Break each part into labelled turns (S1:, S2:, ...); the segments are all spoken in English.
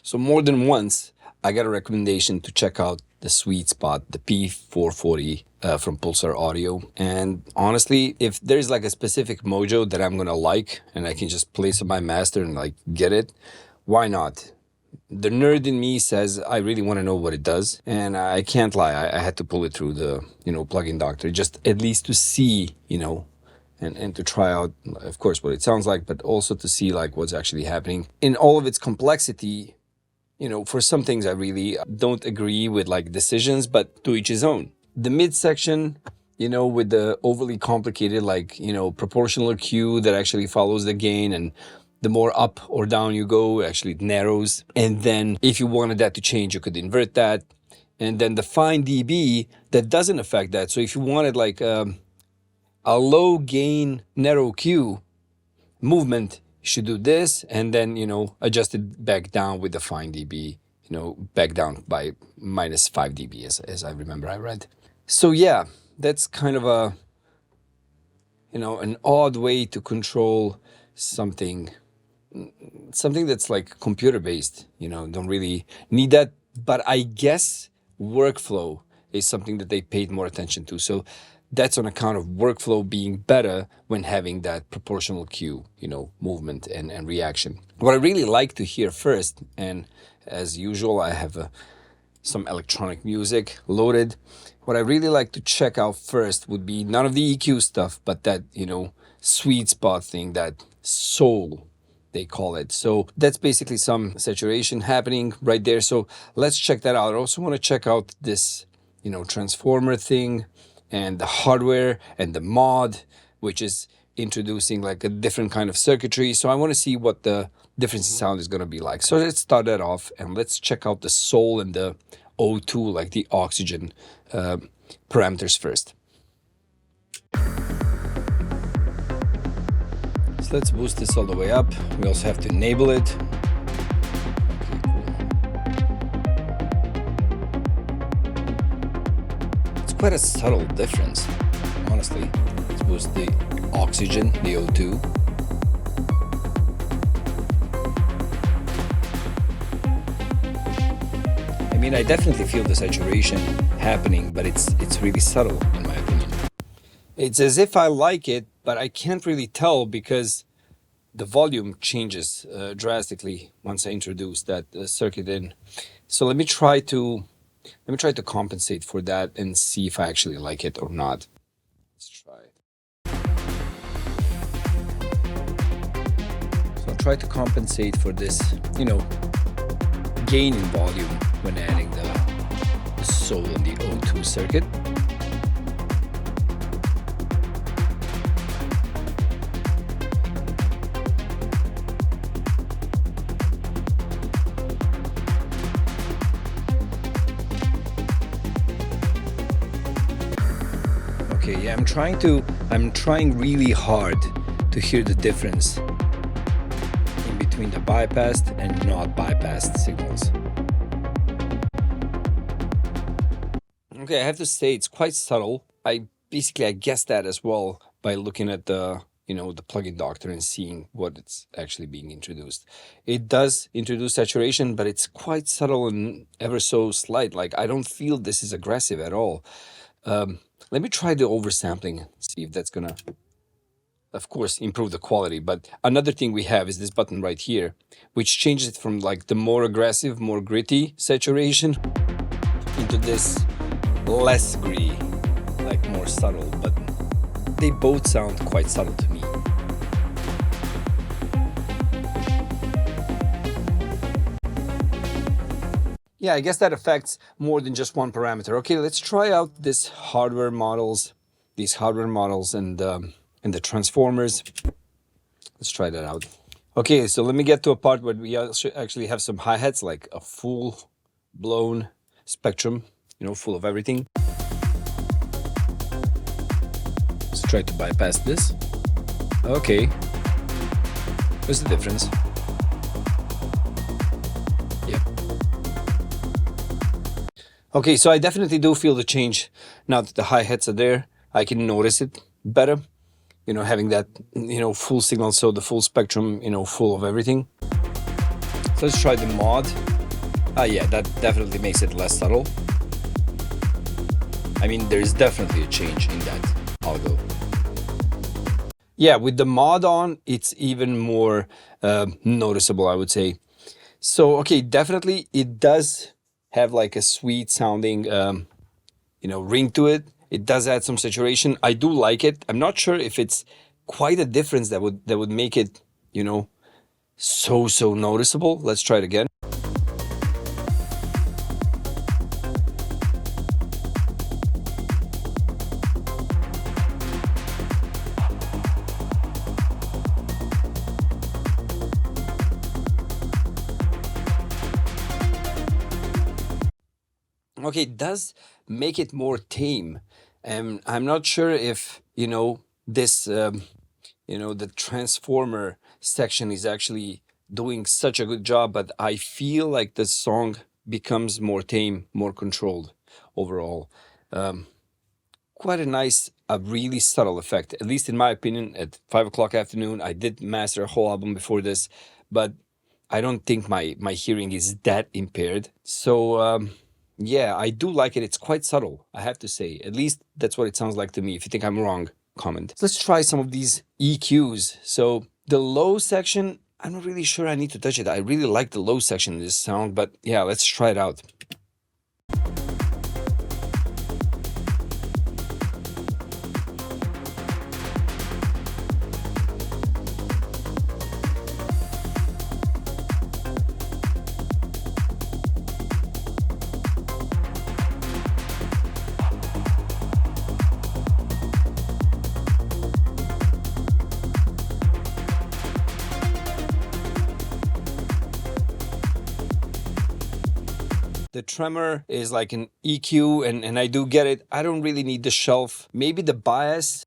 S1: So more than once, I got a recommendation to check out the Sweet Spot, the P440 from Pulsar Audio. And honestly, if there's like a specific mojo that I'm gonna like and I can just place on my master and like get it, why not? The nerd in me says I really want to know what it does, and I can't lie, I had to pull it through the plugin doctor, just at least to see, and to try out, of course, what it sounds like, but also to see like what's actually happening in all of its complexity. For some things I really don't agree with like decisions, but to each his own. The midsection, with the overly complicated like proportional EQ that actually follows the gain, and the more up or down you go, actually it narrows. And then if you wanted that to change, you could invert that. And then the fine dB, that doesn't affect that. So if you wanted like a low gain narrow Q movement, you should do this, and then adjust it back down with the fine dB, back down by minus 5 dB as I remember I read. So yeah, that's kind of a an odd way to control something that's like computer based. Don't really need that, but I guess workflow is something that they paid more attention to. So that's on account of workflow being better when having that proportional cue, movement and reaction. What I really like to hear first, and as usual, I have some electronic music loaded. What I really like to check out first would be none of the EQ stuff, but that, sweet spot thing, that soul, they call it. So that's basically some saturation happening right there. So let's check that out. I also want to check out this, transformer thing, and the hardware and the mod, which is introducing like a different kind of circuitry. So I want to see what the difference in sound is going to be like. So let's start that off, and let's check out the soul and the O2, like the oxygen parameters first. So let's boost this all the way up. We also have to enable it. Quite a subtle difference, honestly. Let's boost the oxygen, the O2. I mean, I definitely feel the saturation happening, but it's really subtle in my opinion. It's as if I like it, but I can't really tell because the volume changes drastically once I introduce that circuit in. So let me try to compensate for that and see if I actually like it or not. Let's try it. So I'll try to compensate for this, gain in volume when adding the soul and the O2 circuit. Okay, yeah, I'm trying really hard to hear the difference in between the bypassed and not bypassed signals. Okay, I have to say it's quite subtle. I guessed that as well by looking at the the plugin doctor and seeing what it's actually being introduced. It does introduce saturation, but it's quite subtle and ever so slight. Like I don't feel this is aggressive at all. Let me try the oversampling, see if that's gonna, of course, improve the quality. But another thing we have is this button right here, which changes it from like the more aggressive, more gritty saturation into this less gritty, like more subtle. But they both sound quite subtle to me. Yeah, I guess that affects more than just one parameter. Okay, let's try out these hardware models and the transformers. Let's try that out. Okay, so let me get to a part where we actually have some hi-hats, like a full-blown spectrum, full of everything. Let's try to bypass this. Okay, what's the difference? Okay, so I definitely do feel the change now that the hi-hats are there. I can notice it better, having that, full signal, so the full spectrum, full of everything. So let's try the mod. Yeah, that definitely makes it less subtle. I mean, there's definitely a change in that algo. Yeah, with the mod on, it's even more noticeable, I would say. So, okay, definitely it does have like a sweet sounding, ring to it. It does add some saturation. I do like it. I'm not sure if it's quite a difference that would make it, so noticeable. Let's try it again. Okay, it does make it more tame. I'm not sure if, this, the transformer section is actually doing such a good job, but I feel like the song becomes more tame, more controlled overall. Quite a nice, a really subtle effect, at least in my opinion. At 5 o'clock afternoon, I did master a whole album before this, but I don't think my hearing is that impaired. So yeah, I do like it. It's quite subtle, I have to say. At least that's what it sounds like to me. If you think I'm wrong, comment. Let's try some of these EQs. So the low section, I'm not really sure I need to touch it. I really like the low section in this sound, but yeah, let's try it out. The tremor is like an EQ, and I do get it. I don't really need the shelf. Maybe the bias.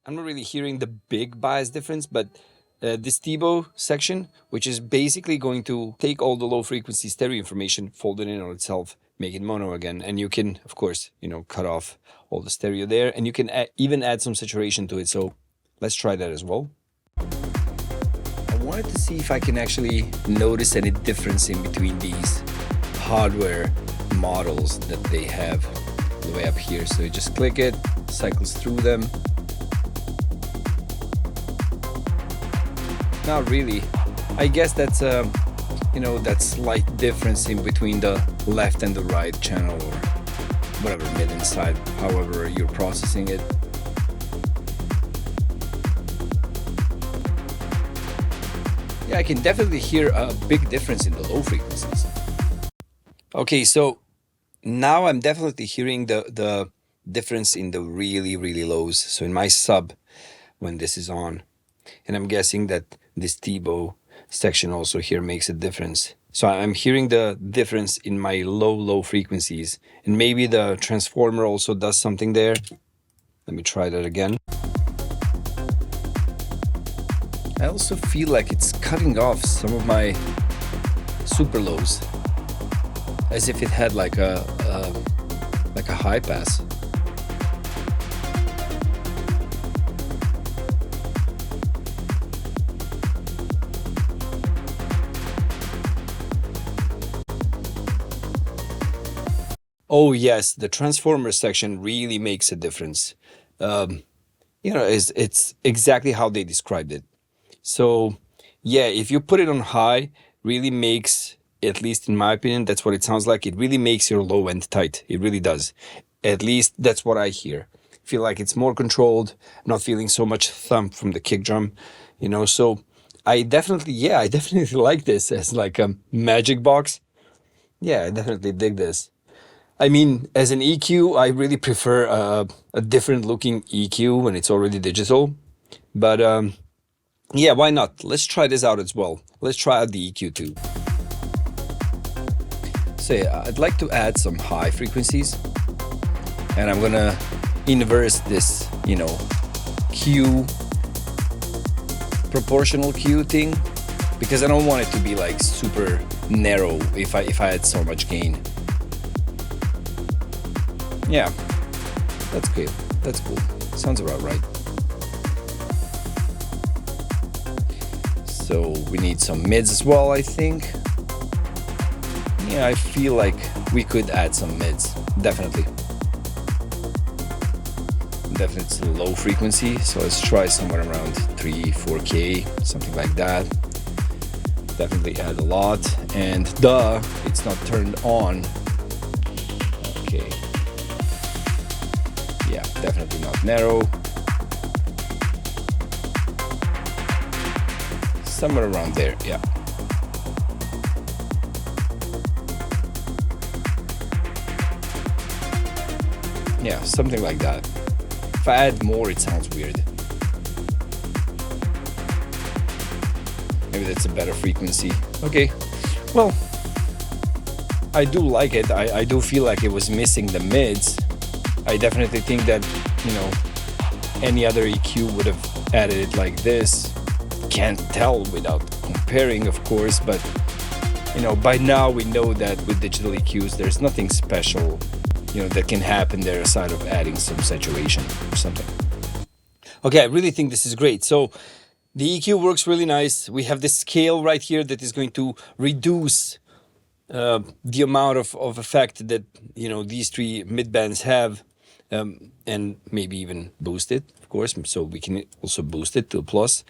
S1: I'm not really hearing the big bias difference, but this T-bow section, which is basically going to take all the low frequency stereo information, fold it in on itself, make it mono again. And you can, of course, cut off all the stereo there, and you can even add some saturation to it. So let's try that as well. I wanted to see if I can actually notice any difference in between these hardware models that they have the way up here. So you just click it, cycles through them. Not really. I guess that's that slight difference in between the left and the right channel, or whatever, mid and side, however you're processing it. Yeah, I can definitely hear a big difference in the low frequencies. Okay, so now I'm definitely hearing the difference in the really, really lows. So in my sub, when this is on, and I'm guessing that this T-bow section also here makes a difference. So I'm hearing the difference in my low frequencies, and maybe the transformer also does something there. Let me try that again. I also feel like it's cutting off some of my super lows, as if it had like a high pass. Oh yes, the transformer section really makes a difference. It's exactly how they described it. So yeah, if you put it on high, really makes, at least in my opinion, that's what it sounds like. It really makes your low end tight. It really does. At least that's what I hear. Feel like it's more controlled, not feeling so much thump from the kick drum, so I definitely like this as like a magic box. Yeah, I definitely dig this. I mean, as an EQ, I really prefer a different looking EQ when it's already digital. But yeah, why not? Let's try this out as well. Let's try out the EQ too. So yeah, I'd like to add some high frequencies. And I'm gonna inverse this, Q proportional Q thing, because I don't want it to be like super narrow if I had so much gain. Yeah, that's good. That's cool. Sounds about right. So we need some mids as well, I think. Yeah, I feel like we could add some mids, definitely. Definitely it's low frequency, so let's try somewhere around 3-4K, something like that. Definitely add a lot, and it's not turned on. Okay. Yeah, definitely not narrow. Somewhere around there, yeah. Yeah, something like that. If I add more, it sounds weird. Maybe that's a better frequency. Okay, well, I do like it. I do feel like it was missing the mids. I definitely think that, you know, any other EQ would have added it like this. Can't tell without comparing, of course, but, you know, by now we know that with digital EQs, there's nothing special, you know, that can happen there aside of adding some saturation or something. Okay, I really think this is great. So the EQ works really nice. We have this scale right here that is going to reduce the amount of effect that, you know, these three mid bands have, and maybe even boost it, of course, so we can also boost it to a plus.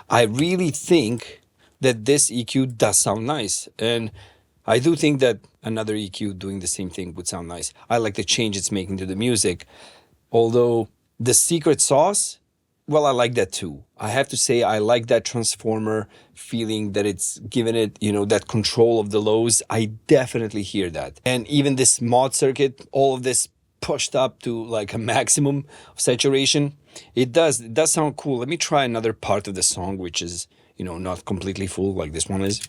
S1: I really think that this EQ does sound nice, and I do think that another EQ doing the same thing would sound nice. I like the change it's making to the music, although the secret sauce, well, I like that too. I have to say, I like that transformer feeling that it's given it, you know, that control of the lows. I definitely hear that. And even this mod circuit, all of this pushed up to like a maximum of saturation, it does sound cool. Let me try another part of the song, which is, you know, not completely full like this one is.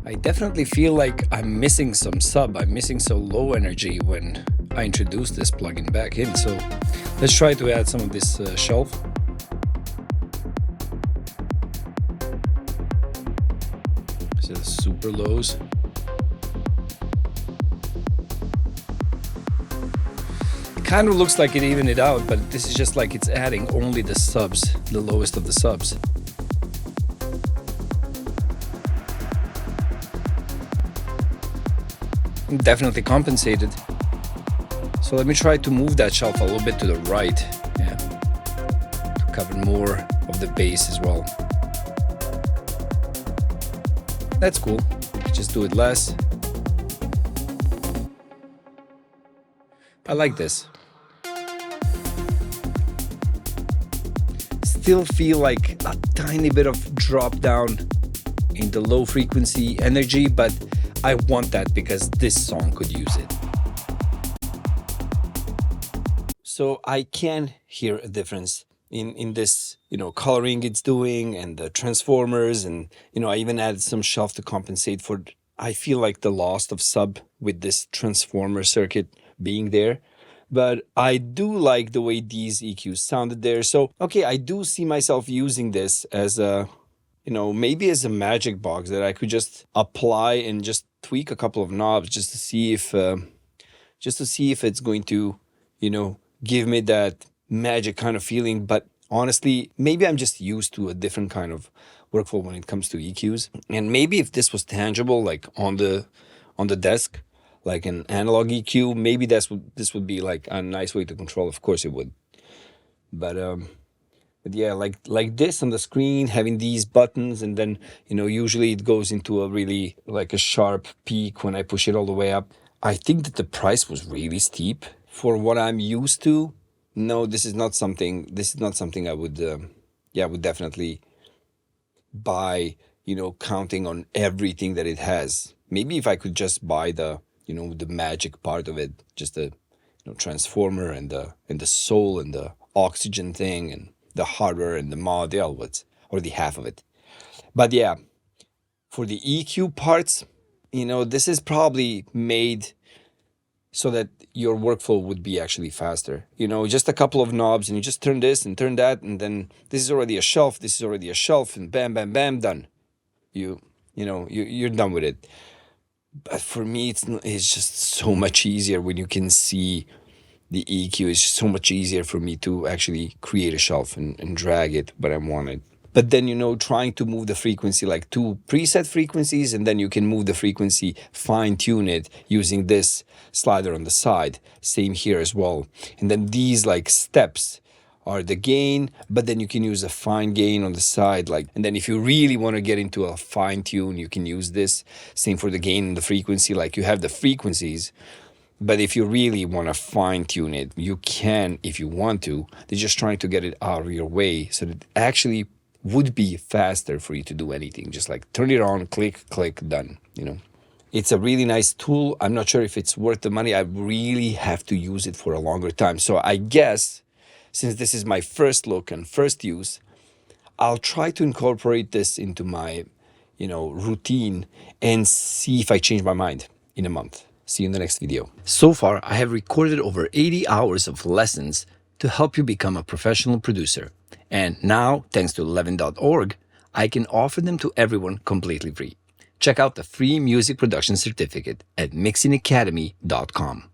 S1: I definitely feel like I'm missing some sub. I'm missing some low energy when I introduce this plugin back in. So let's try to add some of this shelf. So the super lows. It kind of looks like it evened it out, but this is just like it's adding only the subs, the lowest of the subs. Definitely compensated. So let me try to move that shelf a little bit to the right, yeah, to cover more of the bass as well. That's cool. Just do it less. I like this. Still feel like a tiny bit of drop down in the low frequency energy, but I want that because this song could use it. So I can hear a difference in this, you know, coloring it's doing and the transformers, and, you know, I even added some shelf to compensate for, I feel like, the loss of sub with this transformer circuit being there. But I do like the way these EQs sounded there. So, okay, I do see myself using this as a, you know, maybe as a magic box that I could just apply and just tweak a couple of knobs just to see if it's going to, you know, give me that magic kind of feeling. But honestly, maybe I'm just used to a different kind of workflow when it comes to EQs. And maybe if this was tangible, like on the desk, like an analog EQ, maybe this would be like a nice way to control. Of course it would. But yeah, like this on the screen, having these buttons, and then, you know, usually it goes into a really like a sharp peak when I push it all the way up. I think that the price was really steep for what I'm used to. No, this is not something I would, I would definitely buy, you know, counting on everything that it has. Maybe if I could just buy the, you know, the magic part of it, just the, you know, transformer and the soul and the oxygen thing and the hardware and the mod, the outputs, or the half of it. But yeah, for the EQ parts, you know, this is probably made so that your workflow would be actually faster. You know, just a couple of knobs and you just turn this and turn that, and then this is already a shelf, this is already a shelf, and bam, bam, bam, done. You're done with it. But for me, it's just so much easier when you can see the EQ. It's so much easier for me to actually create a shelf and drag it when I want it. But then, trying to move the frequency, like 2 preset frequencies, and then you can move the frequency, fine tune it using this slider on the side. Same here as well. And then these like steps are the gain, but then you can use a fine gain on the side. And then if you really want to get into a fine tune, you can use this. Same for the gain and the frequency. Like you have the frequencies, but if you really want to fine tune it, you can if you want to. They're just trying to get it out of your way so that it actually would be faster for you to do anything. Just like turn it on, click, done, It's a really nice tool. I'm not sure if it's worth the money. I really have to use it for a longer time. So I guess since this is my first look and first use, I'll try to incorporate this into my, routine and see if I change my mind in a month. See you in the next video. So far, I have recorded over 80 hours of lessons to help you become a professional producer. And now, thanks to Levin.org, I can offer them to everyone completely free. Check out the free music production certificate at mixingacademy.com.